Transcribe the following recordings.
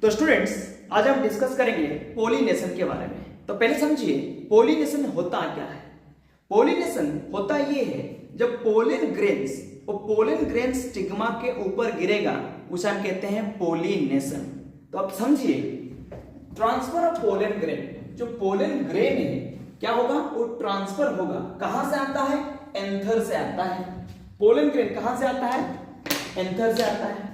तो स्टूडेंट्स, आज हम डिस्कस करेंगे पोलिनेशन के बारे में। तो पहले समझिए पोलिनेशन होता क्या है। पोलिनेशन होता ये है जब पोलन ग्रेन्स स्टिग्मा के ऊपर गिरेगा उसे हम कहते हैं पोलिनेशन। तो आप समझिए ट्रांसफर ऑफ पोलन ग्रेन, जो पोलन ग्रेन है क्या होगा, वो ट्रांसफर होगा। कहां से आता है? एंथर से आता है। पोलन ग्रेन कहां से आता है? एंथर से आता है।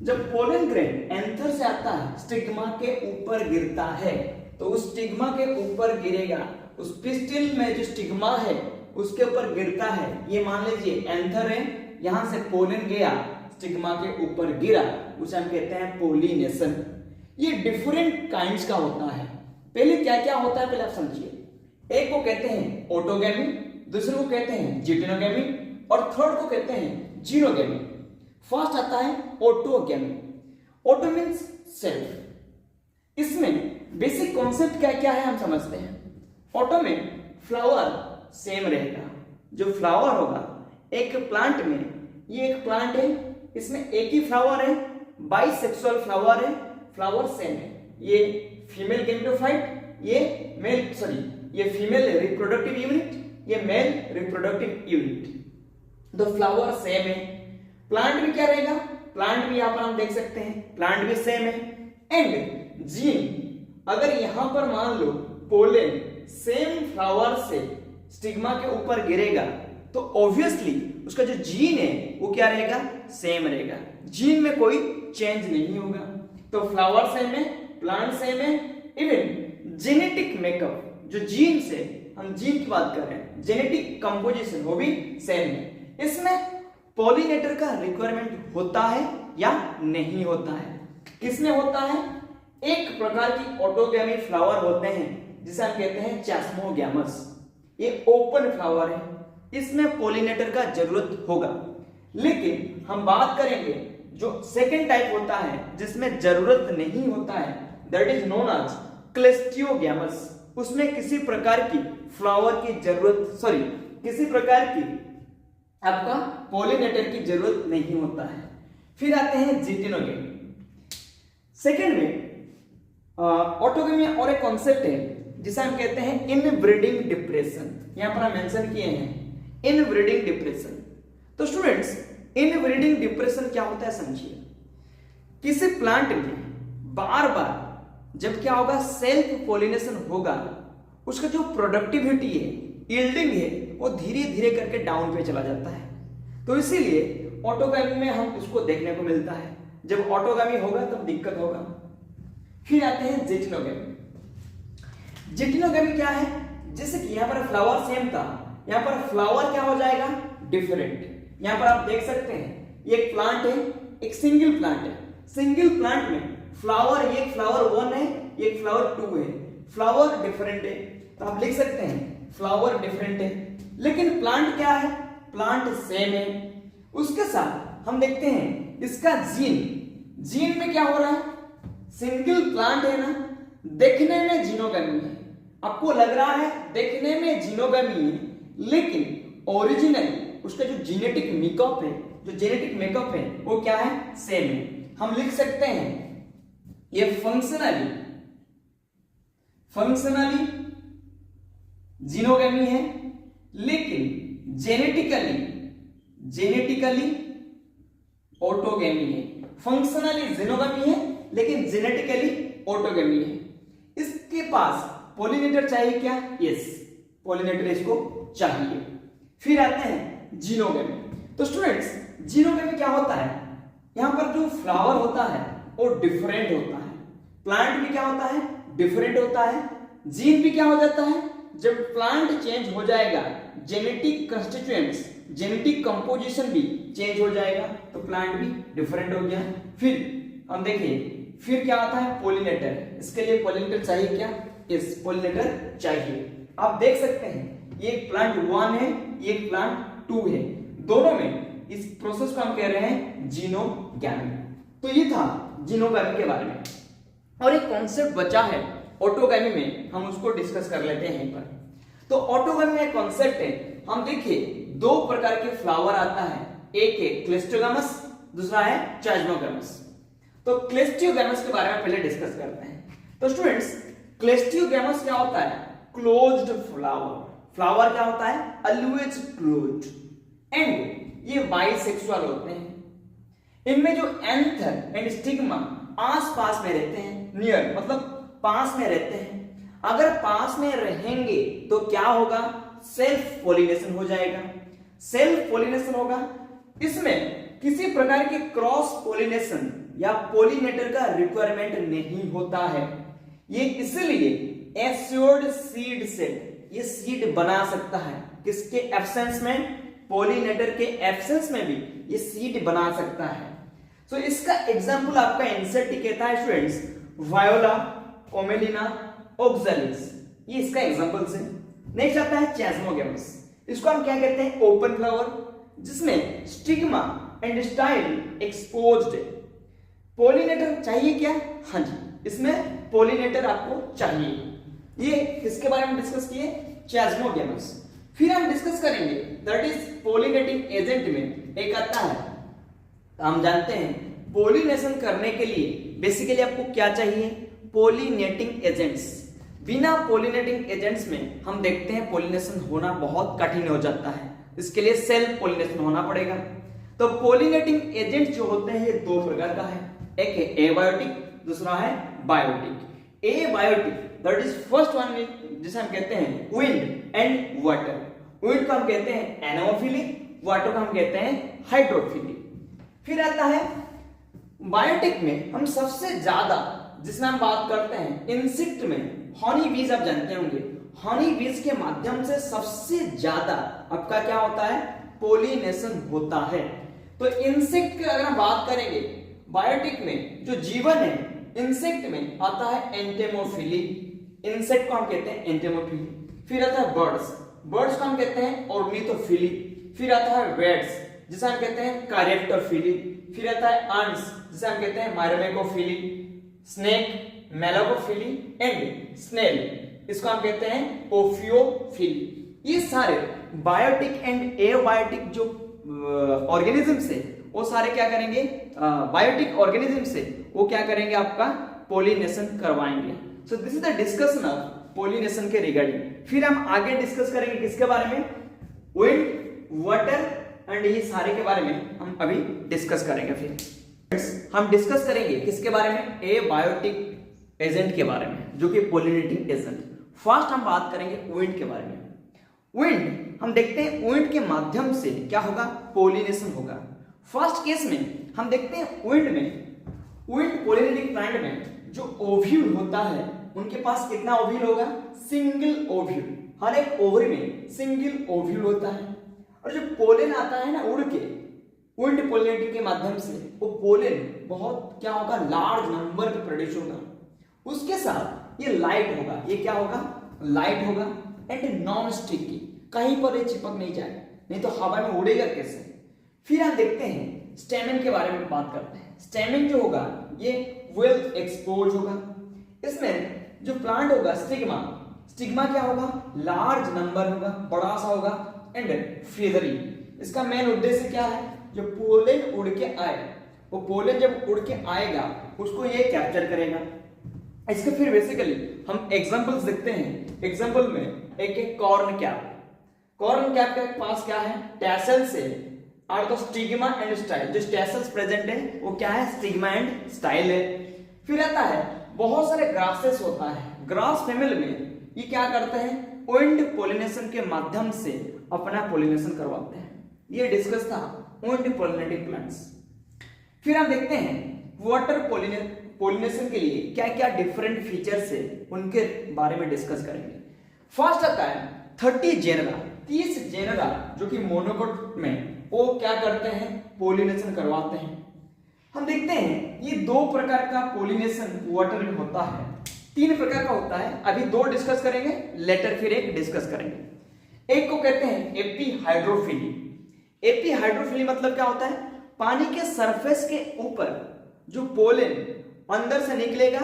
जब पोलन ग्रेन एंथर से आता है, स्टिग्मा के ऊपर गिरता है, तो उस स्टिग्मा के ऊपर गिरेगा, उस पिस्टिल में जो स्टिग्मा है उसके ऊपर गिरता है। ये मान लीजिए एंथर है, यहां से पोलन गया, स्टिग्मा के ऊपर गिरा, उसे हम कहते हैं पोलिनेशन। ये डिफरेंट काइंड्स का होता है। पहले क्या क्या होता है पहले आप समझिए। एक को कहते हैं ऑटोगैमी, दूसरे को कहते हैं जिटेनोगैमी और थर्ड को कहते हैं जीनोगैमी। फर्स्ट आता है ऑटोगैमी। Auto means self. इसमें बेसिक कॉन्सेप्ट क्या क्या है हम समझते हैं। ऑटो में फ्लावर सेम रहेगा। जो फ्लावर होगा एक प्लांट में, ये एक प्लांट है, इसमें एक ही फ्लावर है, बाइसेक्सुअल फ्लावर है, फ्लावर सेम है। ये फीमेल गैमेटोफाइट, ये फीमेल रिप्रोडक्टिव यूनिट, ये मेल रिप्रोडक्टिव यूनिट। तो फ्लावर सेम है। प्लांट भी क्या रहेगा? प्लांट भी यहां पर हम देख सकते हैं, प्लांट भी सेम है। एंड जीन, अगर यहां पर मान लो पोलन सेम फ्लावर से स्टिग्मा के ऊपर गिरेगा, तो ऑब्वियसली उसका जो जीन है वो क्या रहेगा? सेम रहेगा। जीन में कोई चेंज नहीं होगा। तो फ्लावर सेम है, प्लांट सेम है। इवन जेनेटिक मेकअप, जो जीन से हम जीन की बात कर रहे हैं, जेनेटिक कंपोजिशन वो भी सेम है। इसमें पॉलिनेटर का रिक्वायरमेंट होता है या नहीं होता है? किसमें होता है? एक प्रकार की ऑटोगैमी फ्लावर होते हैं जिसे हम कहते हैं चैस्मोगैमस। ये ओपन फ्लावर है, इसमें पॉलिनेटर का जरूरत होगा। लेकिन हम बात करेंगे जो सेकेंड टाइप होता है जिसमें जरूरत नहीं होता है, दैट इज नोन एज क्लेस्टियोगैमस। उसमें किसी प्रकार की फ्लावर की जरूरत, किसी प्रकार की आपका पॉलिनेटर की जरूरत नहीं होता है। फिर आते हैं जिटेनोगैमी। सेकेंड में ऑटोगैमी और एक कॉन्सेप्ट है जिसे हम कहते हैं इनब्रीडिंग डिप्रेशन। यहां पर हम मेंशन किए हैं इनब्रीडिंग डिप्रेशन। तो स्टूडेंट्स, इनब्रीडिंग डिप्रेशन क्या होता है समझिए। किसी प्लांट में बार बार जब क्या होगा, सेल्फ पॉलिनेशन होगा, उसका जो प्रोडक्टिविटी है, यील्डिंग है, वो धीरे धीरे करके डाउन पे चला जाता है। तो इसीलिए ऑटोगैमी में हम उसको देखने को मिलता है। जब ऑटोगैमी होगा तब दिक्कत होगा। फिर आते हैं जिटेनोगैमी। जिटेनोगैमी क्या है? जैसे कि यहां पर फ्लावर सेम था, यहां पर फ्लावर क्या हो जाएगा? डिफरेंट। यहां पर आप देख सकते हैं ये एक प्लांट है, एक सिंगल प्लांट है। सिंगल प्लांट में फ्लावर, ये फ्लावर 1 है, ये फ्लावर 2 है, फ्लावर डिफरेंट है। तो आप लिख सकते हैं फ्लावर डिफरेंट है, लेकिन प्लांट क्या है? प्लांट सेम है। उसके साथ हम देखते हैं इसका जीन में क्या हो रहा है? सिंगल प्लांट है ना, देखने में जीनोगैमी है। आपको लग रहा है देखने में जीनोगैमी है, लेकिन ओरिजिनली उसका जो जेनेटिक मेकअप है वो क्या है? सेम है। हम लिख सकते हैं ये फंक्शनली जीनोगैमी है, लेकिन जेनेटिकली ऑटोगैमी है। फंक्शनली जीनोगैमी है, लेकिन जेनेटिकली ऑटोगैमी है। इसके पास पॉलिनेटर चाहिए क्या? यस, पॉलिनेटर इसको चाहिए। फिर आते हैं जीनोगैमी। तो स्टूडेंट्स, जीनोगैमी क्या होता है? यहां पर जो फ्लावर होता है वो डिफरेंट होता है, प्लांट भी क्या होता है? डिफरेंट होता है। जीन भी क्या हो जाता है? जब प्लांट चेंज हो जाएगा, जेनेटिक कंस्टिट्यूएंट्स, जेनेटिक कंपोजिशन भी चेंज हो जाएगा, तो प्लांट भी डिफरेंट हो गया। फिर हम देखिए, फिर क्या आता है? पॉलिनेटर। इसके लिए पॉलिनेटर चाहिए क्या? यस, पॉलिनेटर चाहिए। आप देख सकते हैं ये प्लांट 1 है, ये प्लांट 2 है, दोनों में इस प्रोसेस को हम कह रहे हैं जीनोगैमी। तो ये था जीनोगैमी के बारे में। और एक कॉन्सेप्ट बचा है ऑटोगैमी में, हम उसको डिस्कस कर लेते हैं यहीं पर। तो ऑटोगैमी में एक कॉन्सेप्ट है, हम देखिए 2 प्रकार के फ्लावर आता है, एक है क्लेस्टोगैमस, दूसरा है चाइजमोगैमस। तो क्लेस्टियोगैमस के बारे में पहले डिस्कस करते हैं। तो स्टूडेंट्स, क्लेस्टियोगैमस क्या होता है? Closed flower. फ्लावर क्या होता है? Always closed. एंड ये बाइसेक्सुअल होते हैं। इनमें जो एंथर एंड स्टिग्मा आस-पास में रहते हैं, नियर मतलब पास में रहते हैं। अगर पास में रहेंगे तो क्या होगा? सेल्फ पॉलिनेशन हो जाएगा। सेल्फ पॉलिनेशन होगा। इसमें किसी प्रकार के क्रॉस पॉलिनेशन या पॉलिनेटर का रिक्वायरमेंट नहीं होता है। ये इसलिए एस्योर्ड सीड सेट, ये सीड बना सकता है। किसके एब्सेंस में? पॉलिनेटर के एब्सेंस में भी ये सीड बना सकता है। तो इसका एग्जांपल आपका इंसेक्ट कहता है स्टूडेंट्स, वायोला, कोमेलिना, ओक्सालिस, ये इसका एग्जांपल्स है। नेक्स्ट आता है चेस्मोगैमस। इसको हम क्या कहते हैं? ओपन फ्लावर, जिसमें स्टिग्मा एंड स्टाइल एक्सपोज्ड है। पॉलिनेटर चाहिए क्या? हाँ जी, इसमें पॉलिनेटर आपको चाहिए। ये किसके बारे में डिस्कस किए? चेस्मोगैमस। फिर हम डिस्कस करेंगे दैट इज पॉलिनेटिंग एजेंट में एक आता है, हम जानते हैं पॉलिनेशन करने के लिए बेसिकली आपको क्या चाहिए? Pollinating agents. बिना पॉलिनेटिंग एजेंट्स में हम देखते हैं पॉलिनेशन होना बहुत कठिन हो जाता है। इसके लिए सेल्फ पॉलिनेशन होना पड़ेगा। तो पॉलिनेटिंग एजेंट जो होते हैं ये दो प्रकार का है, एक है एबायोटिक, दूसरा है biotic. Abiotic that is first one जिसे हम कहते हैं विंड एंड वाटर। विंड को हम कहते हैं एनोफिलिक, वाटर को हम कहते हैं हाइड्रोफिलिक। फिर आता है बायोटिक में हम सबसे ज्यादा जिसमें हम बात करते हैं इंसेक्ट में, हनी बीज आप जानते होंगे। हनी बीज के माध्यम से सबसे ज्यादा आपका क्या होता है? पॉलिनेशन होता है। तो इंसेक्ट की अगर हम बात करेंगे बायोटिक में जो जीवन है इंसेक्ट में आता है एंटेमोफिली। इंसेक्ट को हम कहते हैं एंटेमोफिली। फिर आता है बर्ड्स, बर्ड्स को हम कहते हैं ऑर्निथोफिली। फिर आता है वेट्स जिसे हम कहते हैं कैरेक्टरफिली। फिर आता है अंट्स जिसे हम कहते हैं मायरमेकोफिली। स्नेक मेलाकोफिली एंड स्नेल, इसको हम कहते हैं ओफियोफिली। ये सारे बायोटिक एंड एबायोटिक जो ऑर्गेनिजम्स है वो सारे क्या करेंगे? बायोटिक ऑर्गेनिज्म से वो क्या करेंगे? आपका पॉलिनेशन करवाएंगे। So this is the discussion of pollination के रिगार्डिंग। फिर हम आगे डिस्कस करेंगे किसके बारे में? विंड, वाटर एंड ये सारे के बारे में हम अभी डिस्कस करेंगे। फिर हम डिस्कस करेंगे किसके बारे में? एबायोटिक एजेंट के बारे में, जो कि पॉलिनेटिंग एजेंट। फर्स्ट हम बात करेंगे विंड के बारे में। विंड हम देखते हैं विंड के माध्यम से क्या होगा? पॉलिनेशन होगा। फर्स्ट केस में हम देखते हैं विंड पॉलिनेटिंग प्लांट में जो ओव्यूल होता है उनके पास कितना ओव्यूल होगा? Single ovule. हर एक ओवरी में सिंगल ओव्यूल होता है। और जो पोलन आता है ना उड़ के विंड पॉलिनेटिंग के माध्यम से, वो पोलन बहुत क्या होगा? लार्ज नंबर पे प्रोड्यूस होगा। उसके साथ ये लाइट होगा। ये क्या होगा? लाइट होगा एंड नॉन स्टिकी, कहीं पर ये चिपक नहीं जाए, नहीं तो हवा में उड़ेगा कैसे? फिर हम देखते हैं स्टेमन के बारे में बात करते हैं। स्टेमन जो होगा ये वेल एक्सपोज होगा। इसमें जो प्लांट होगा स्टिग्मा क्या होगा? लार्ज नंबर होगा, बड़ा सा होगा एंड फेदरी। इसका मेन उद्देश्य क्या है? जो पोलन उड़ के आए, वो पोलन जब उड़ के आएगा उसको ये कैप्चर करेगा। इसके फिर बेसिकली हम एग्जांपल्स देखते हैं। एग्जांपल में एक है कॉर्न कैप। कॉर्न कैप के पास क्या है? टैसल्स है और तो स्टिग्मा एंड स्टाइल। जो टैसल्स प्रेजेंट है वो क्या है? स्टिग्मा एंड स्टाइल है। फिर आता है बहुत सारे ग्रासेस होता है। ग्रास फैमिली में ये क्या करते हैं? विंड पॉलिनेशन के माध्यम से अपना पॉलिनेशन करवाते हैं। ये डिस्कस था विंड पॉलिनेटिंग प्लांट्स। फिर हम देखते हैं वाटर पॉलिनेशन के लिए क्या क्या डिफरेंट फीचर्स है, उनके बारे में डिस्कस करेंगे। फर्स्ट आता है 30 जेनरा, 30 जेनरा जो कि मोनोकोट में वो क्या करते हैं? पॉलिनेशन करवाते हैं। हम देखते हैं ये दो प्रकार का पॉलिनेशन वाटर में होता है, 3 प्रकार का होता है। अभी 2 डिस्कस करेंगे, लेटर फिर एक डिस्कस करेंगे। एक को कहते हैं एपीहाइड्रोफिली। एपीहाइड्रोफिली मतलब क्या होता है? पानी के सरफेस के ऊपर जो पोलन अंदर से निकलेगा,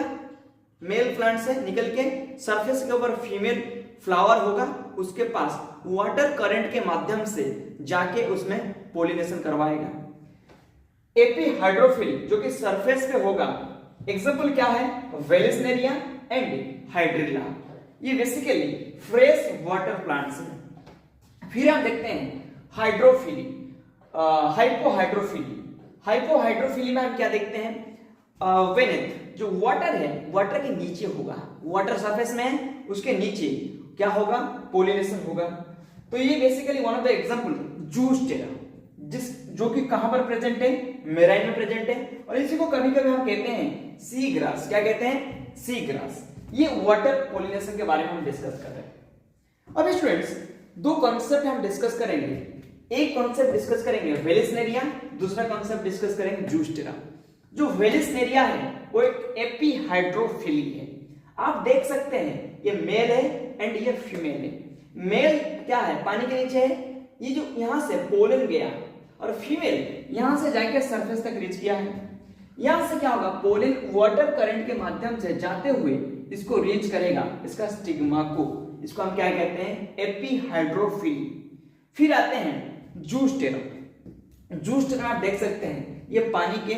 मेल प्लांट से निकल के सरफेस के ऊपर फीमेल फ्लावर होगा, उसके पास वाटर करंट के माध्यम से जाके उसमें पॉलिनेशन करवाएगा। एपीहाइड्रोफिल जो कि सरफेस पे होगा, एग्जांपल क्या है, वेलिस्नेरिया एंड हाइड्रिला, ये बेसिकली फ्रेश वाटर प्लांट्स हैं। फिर हम देखते हैं हाइड्रोफिली, हाइपोहाइड्रोफिली। हाइपोहाइड्रोफिली में हम क्या देखते हैं, वेनेथ जो वाटर है, वाटर के नीचे होगा, वाटर सरफेस में है, उसके नीचे क्या होगा, पोलिनेशन होगा। तो ये basically one of the example Zostera, जो कि कहां पर प्रेजेंट है, मेराइन में प्रेजेंट है, और इसी को कभी कभी हम कहते हैं सी ग्रास। क्या कहते हैं, सी ग्रास। ये वाटर पोलिनेशन के बारे में हम डिस्कस कर रहे हैं। अब स्टूडेंट्स दो कॉन्सेप्ट हम डिस्कस करेंगे, एक कॉन्सेप्ट डिस्कस करेंगे वेलिस्नेरिया, दूसरा कॉन्सेप्ट डिस्कस करेंगे जूस्टेरा। जो वेलिस्नेरिया है वो एक एपीहाइड्रोफिली है। आप देख सकते हैं ये मेल है एंड ये फीमेल है। मेल क्या है, पानी के नीचे है, ये जो यहां से पोलन गया, और फीमेल यहां से जाके सरफेस तक रीच किया है। यहां से क्या होगा, पोलन वाटर करंट के माध्यम से जाते हुए इसको रीच करेगा, इसका स्टिग्मा को, इसको हम क्या कहते हैं, एपीहाइड्रोफिली। फिर आते हैं जूस्टेरा। जूस्टेरा आप देख सकते हैं ये पानी के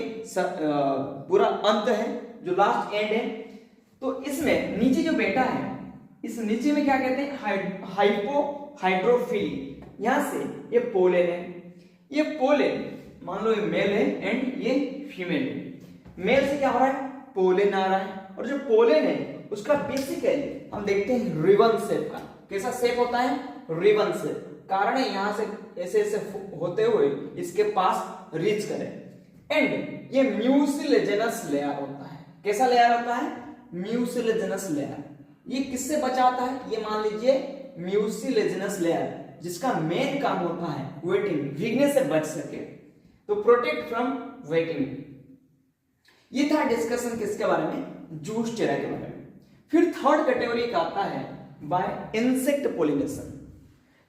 पूरा अंत है, जो लास्ट एंड है। तो इसमें नीचे जो बैठा है, इस नीचे में क्या कहते हैं, हाइपोहाइड्रोफिली। यहां से ये पोलन है, ये पोलन मान लो ये मेल है एंड ये फीमेल है। मेल से क्या हो रहा है, पोलन आ रहा है, और जो पोलन है उसका बेसिकली हम देखते हैं रिबन शेप का। कैसा शेप होता है, रिबन शेप। कारण है यहां से ऐसे ऐसे होते हुए इसके पास रीच करे। एंड ये म्यूसिलेजेनस लेयर होता है। कैसा लेयर होता है, म्यूसिलेजेनस लेयर। ये किससे बचाता है, ये मान लीजिए म्यूसिलेजेनस लेयर, जिसका मेन काम होता है वेटिंग, भीगने से बच सके, तो प्रोटेक्ट फ्रॉम वेटिंग। ये था डिस्कशन किसके बारे में, जूस्टेरा के बारे में। फिर थर्ड कैटेगरी का आता है बाय इंसेक्ट पोलिनेशन।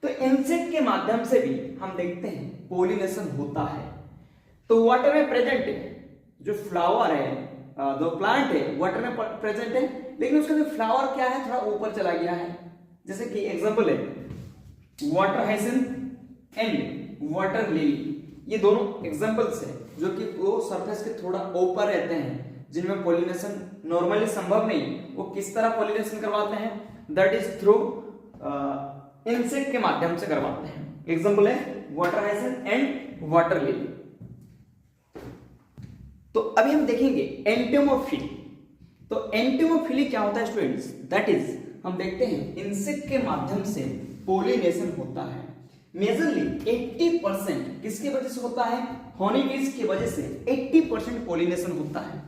तो इंसेक्ट के माध्यम से भी हम देखते हैं पोलिनेशन होता है। तो वाटर में प्रेजेंट है, जो फ्लावर है, जो प्लांट है वाटर में प्रेजेंट है, लेकिन उसका जो फ्लावर क्या है, थोड़ा ऊपर चला गया है। जैसे कि एग्जांपल है water hyacinth and water lily. ये दोनों एग्जांपल्स है जो कि वो सरफेस के थोड़ा ऊपर रहते हैं, जिनमें पोलिनेशन नॉर्मली संभव नहीं। वो किस तरह पोलिनेशन करवाते हैं, दैट इज थ्रू इंसेक्ट के माध्यम से करवाते हैं। एग्जांपल है water hyacinth and water lily. तो अभी हम देखेंगे एंटोमोफिली। तो एंटोमोफिली क्या होता है स्टूडेंट्स, दैट इज हम देखते हैं इंसेक्ट के माध्यम से पोलिनेशन होता है। मेजरली 80% किसकी वजह से होता है, हनी बीज की वजह से 80% पोलिनेशन होता है।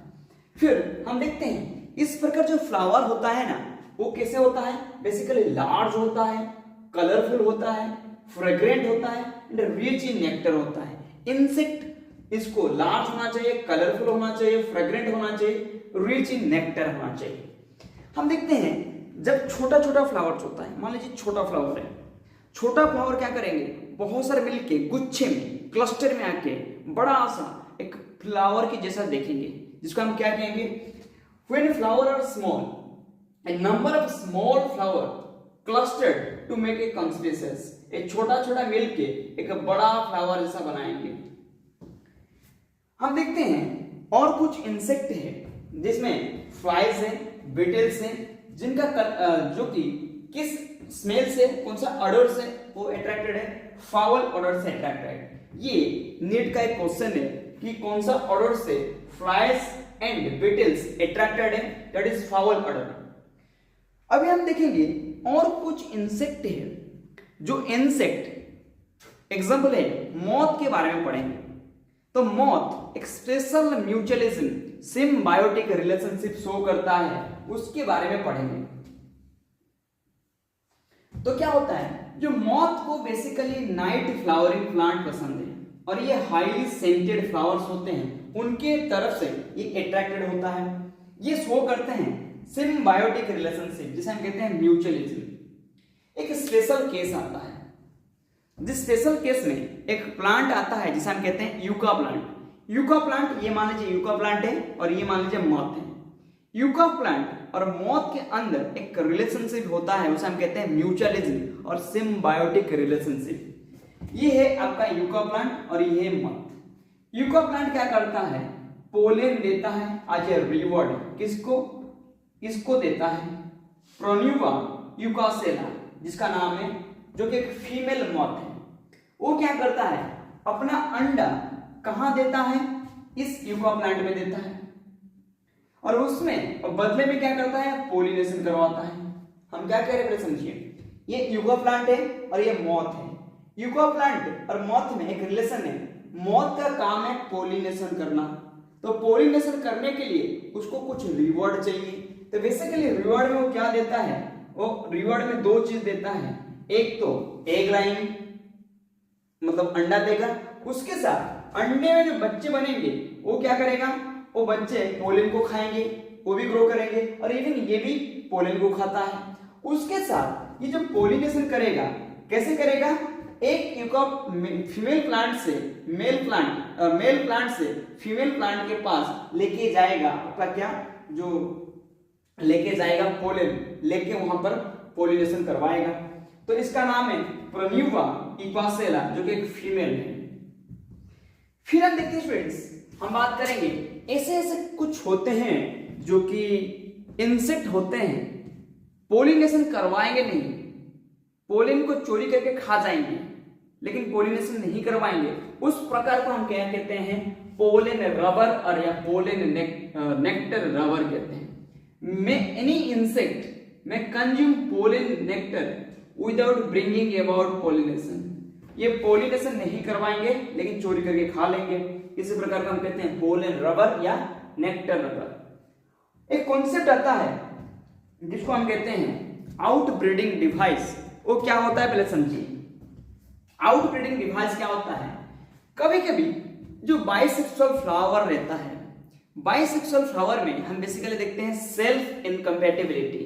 फिर हम देखते हैं इस प्रकार जो फ्लावर होता है ना, वो कैसे होता है, बेसिकली लार्ज होता है, कलरफुल होता है, फ्रेग्रेंट होता है एंड रिच इन नेक्टर होता है। इंसेक्ट इसको लार्ज होना चाहिए, कलरफुल होना चाहिए, फ्रेग्रेंट होना चाहिए, रिच इन नेक्टर होना चाहिए। हम देखते हैं जब छोटा छोटा फ्लावर्स होता है, मान लीजिए छोटा फ्लावर है, छोटा फ्लावर क्या करेंगे, बहुत सारे मिलके गुच्छे में, क्लस्टर में आके बड़ा सा एक फ्लावर की जैसा देखेंगे, जिसको हम क्या कहेंगे, when flower are small, a number of small flower clustered to make a conspicuous। एक छोटा छोटा मिलके एक बड़ा फ्लावर जैसा बनाएंगे। हम देखते हैं और कुछ इंसेक्ट है जिसमें फ्लाइज है, बीटल्स है, जिनका जो कि किस स्मेल से, कौन सा ऑर्डर से वो अट्रैक्टेड है, फाउल ऑर्डर से अट्रैक्टेड। ये नीट का एक क्वेश्चन है कि कौन सा ऑर्डर से फ्लाइज एंड बीटल्स अट्रैक्टेड है, दैट इज फाउल ऑर्डर। अभी हम देखेंगे और कुछ इंसेक्ट है, जो इंसेक्ट एग्जांपल है मॉथ के बारे में पढ़ेंगे। तो मॉथ एक special mutualism, symbiotic relationship show करता है, उसके बारे में पढ़ेंगे। तो क्या होता है, जो मॉथ को बेसिकली नाइट फ्लावरिंग प्लांट पसंद है और ये हाईली सेंटेड फ्लावर्स होते हैं, उनके तरफ से ये अट्रैक्टेड होता है। ये शो करते हैं सिम्बायोटिक रिलेशनशिप, जिसे हम कहते हैं म्यूचुअलिज्म। एक स्पेशल केस आता है, जिस स्पेशल केस में एक प्लांट आता है जिसे हम कहते हैं यूका प्लांट। यूका प्लांट, ये मान लीजिए यूका प्लांट है और ये मान लीजिए मॉथ है। यूका प्लांट और मॉथ के अंदर एक रिलेशनशिप होता है, उसे हम कहते हैं म्यूचुअलिज्म और सिम्बायोटिक रिलेशनशिप। ये है आपका यूका प्लांट और ये है मॉथ। यूका प्लांट क्या करता है, पोलन देता है एज ए रिवॉर्ड, किसको, इसको देता है, प्रोन्यूवा यूकासेला जिसका नाम है, जो कि एक फीमेल मॉथ है। वो क्या करता है, अपना अंडा कहां देता है, इस यूका प्लांट में देता है, और उसमें और बदले में क्या करता है, पोलिनेशन करवाता है। हम क्या कह रहे हैं समझिए, ये यूका प्लांट है और ये मॉथ है। यूका प्लांट और मॉथ में एक रिलेशन है, मॉथ का काम है पोलिनेशन करना, तो पोलिनेशन करने के लिए उसको कुछ रिवॉर्ड चाहिए। तो बेसिकली रिवॉर्ड में वो क्या देता है, वो रिवॉर्ड में दो चीज देता है, एक तो एग लाइन मतलब अंडा देगा, उसके साथ अंडे में जो बच्चे बनेंगे वो क्या करेगा, वो बच्चे पोलन को खाएंगे, वो भी ग्रो करेंगे, और इवन ये भी पोलन को खाता है। उसके साथ ये जो पोलिनेशन करेगा, कैसे करेगा, एक यूकॉप फीमेल प्लांट से मेल प्लांट से फीमेल प्लांट के पास लेके जाएगा, आपका क्या जो लेके जाएगा पोलन, लेके वहां पर पोलिनेशन करवाएगा। तो इसका नाम है प्रोन्यूवा यूकासेला, जो कि एक फीमेल है। फिर हम देखते हैं स्टूडेंट्स, हम बात करेंगे ऐसे ऐसे कुछ होते हैं जो कि इंसेक्ट होते हैं, पोलिनेशन करवाएंगे नहीं, पोलन को चोरी करके खा जाएंगे लेकिन पोलिनेशन नहीं करवाएंगे, उस प्रकार को हम क्या कहते हैं, पोलन रबर और या पोलन नेक्टर रबर कहते हैं। May any insect may consume pollen nectar without bringing about pollination, ये पोलिनेशन नहीं करवाएंगे लेकिन चोरी करके खा लेंगे, इसी प्रकार का हम कहते हैं पोलन रबर या नेक्टर रबर। एक कॉन्सेप्ट आता है जिसको हम कहते हैं आउटब्रीडिंग डिवाइस। वो क्या होता है पहले समझिए, आउटब्रीडिंग डिवाइस क्या होता है, कभी कभी जो बाइसेक्सुअल फ्लावर रहता है, बाइसेक्सुअल फ्लावर में हम बेसिकली देखते हैं सेल्फ इनकम्पैटिबिलिटी,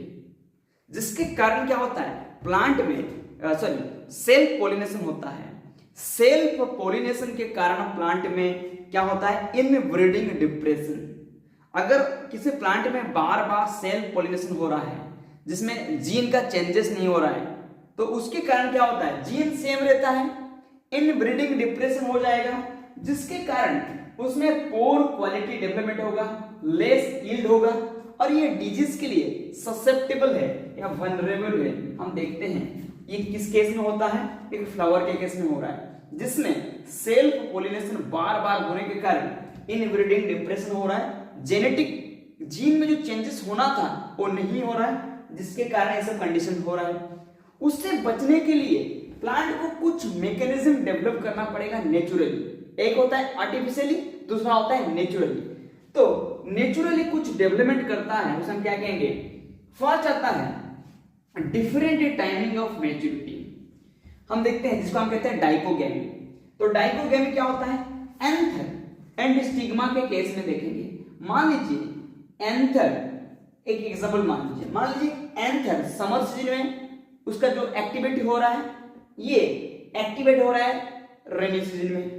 जिसके कारण क्या होता है, प्लांट में सेल्फ पोलिनेशन होता है। सेल्फ पोलिनेशन के कारण प्लांट में क्या होता है, इनब्रीडिंग डिप्रेशन। अगर किसी प्लांट में बार बार सेल्फ पोलिनेशन हो रहा है जिसमें जीन का चेंजेस नहीं हो रहा है, तो उसके कारण क्या होता है, जीन सेम रहता है, इनब्रीडिंग डिप्रेशन हो जाएगा, जिसके कारण उसमें पोर क्वालिटी डेवलपमेंट होगा, लेस यील्ड होगा, और ये डिजीज के लिए ससेप्टेबल है या वनरेबल है। हम देखते हैं ये किस केस में होता है, एक फ्लावर के केस में हो रहा है, जिसमें सेल्फ पोलिनेशन बार बार होने के कारण इनब्रीडिंग डिप्रेशन हो रहा है, जेनेटिक जीन में जो चेंजेस होना था वो नहीं हो रहा है, जिसके कारण ऐसा कंडीशन हो रहा है। उससे बचने के लिए प्लांट को कुछ मैकेनिज्म डेवलप करना पड़ेगा नेचुरली, एक होता है आर्टिफिशियली, दूसरा होता है नेचुरली। तो नेचुरली कुछ डेवलपमेंट करता है, उसे हम क्या कहेंगे, फर्स्ट आता है डिफरेंट टाइमिंग ऑफ मैच्योरिटी, हम देखते हैं जिसको हम कहते हैं डाइकोगेमी। तो डाइकोगेमी क्या होता है, एंथर एंड स्टिग्मा के केस में देखेंगे। मान लीजिए एंथर, एक एग्जांपल मान लीजिए एंथर समर सीजन में उसका जो एक्टिविटी हो रहा है, ये एक्टिवेट हो रहा है रेनी सीजन में,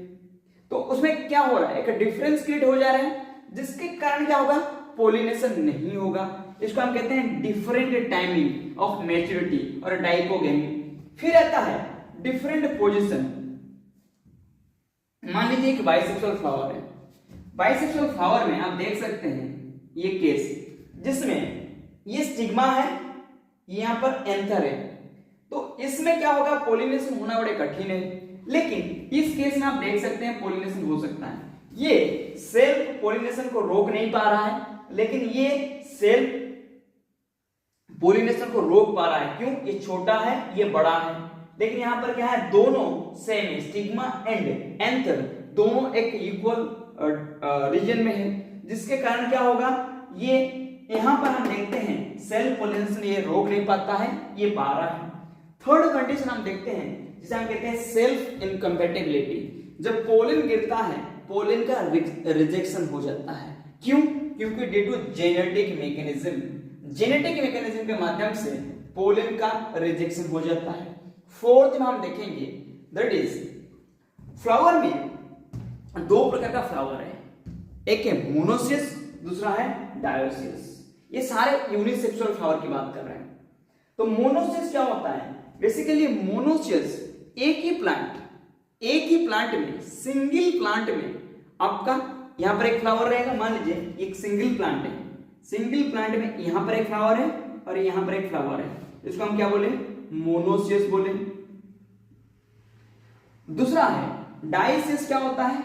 तो उसमें क्या हो रहा है, एक डिफरेंस क्रिएट हो जा रहा है, जिसके कारण क्या होगा, पोलिनेशन नहीं होगा। इसको हम कहते हैं डिफरेंट टाइमिंग ऑफ मैच्योरिटी और डाइकोगेमी। फिर आता है डिफरेंट पोजीशन। मान लीजिए एक बाइसेक्सुअल फ्लावर है, बाइसेक्सुअल फ्लावर में आप देख सकते हैं ये केस, जिसमें ये स्टिग्मा है, यहां पर एंथर है, तो इसमें क्या होगा, पोलिनेशन होना बड़े कठिन है, लेकिन इस केस में आप देख सकते हैं पोलिनेशन हो सकता है। ये सेल्फ पोलिनेशन को रोक नहीं पा रहा है, लेकिन ये सेल्फ पोलिनेशन को रोक पा रहा है, क्यों, ये छोटा है ये बड़ा है, लेकिन यहां पर क्या है, दोनों सेम है, स्टिग्मा एंड एंथर दोनों एक इक्वल रीजन में है, जिसके कारण क्या होगा, ये यहां पर हम देखते हैं सेल्फ पोलिनेशन ये रोक नहीं पाता है, ये पा रहा है। थर्ड कंडीशन हम देखते हैं जिसे हम कहते हैं सेल्फ इनकम्पैटिबिलिटी। जब पोलन गिरता है, पोलन का रिजेक्शन हो जाता है, क्यों, क्योंकि ड्यू टू जेनेटिक मैकेनिज्म के माध्यम से पोलन का रिजेक्शन हो जाता है। फोर्थ में हम देखेंगे दैट इज फ्लावर में दो प्रकार का फ्लावर है, एक है मोनोसियस, दूसरा है डायोसियस। ये सारे यूनिसेक्सुअल फ्लावर की बात कर रहे हैं। तो मोनोसियस क्या होता है, बेसिकली मोनोसियस एक ही प्लांट में, सिंगल प्लांट में आपका यहाँ पर एक फ्लावर रहेगा, मान लीजिए एक सिंगल प्लांट है, सिंगल प्लांट में यहाँ पर एक फ्लावर है और यहाँ पर एक फ्लावर है, इसको हम क्या बोले, मोनोसियस बोले। दूसरा है डाइसियस, क्या होता है,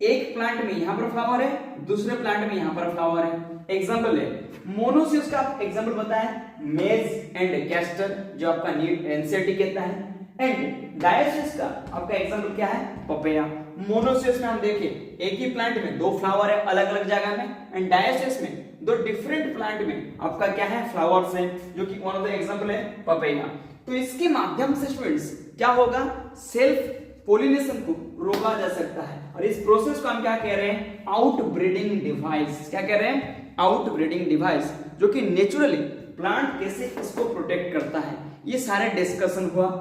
एक प्लांट में यहां पर फ्लावर है, दूसरे प्लांट में यहां पर फ्लावर है। एग्जांपल है मोनोसियस का, एग्जांपल बताया मेज एंड कैस्टर, जो आपका नीट एनसीईआरटी कहता है। एंड डाइसियस का आपका एग्जांपल क्या है, पपैया। मोनोसियस में हम देखें एक ही प्लांट में दो फ्लावर है अलग अलग जगह में, एंड डाइसियस में दो डिफरेंट प्लांट में आपका क्या है, फ्लावर्स हैं, जो कि वन ऑफ द एग्जांपल है पपैया। तो इसके माध्यम से स्टूडेंट्स क्या होगा, सेल्फ पोलिनेशन को रोका जा सकता है। और इस प्रोसेस को हम क्या कह रहे हैं, आउट ब्रीडिंग डिवाइस। क्या कह रहे हैं, आउट ब्रीडिंग डिवाइस, जो कि नेचुरली प्लांट कैसे इसको प्रोटेक्ट करता है। ये सारे डिस्कशन हुआ।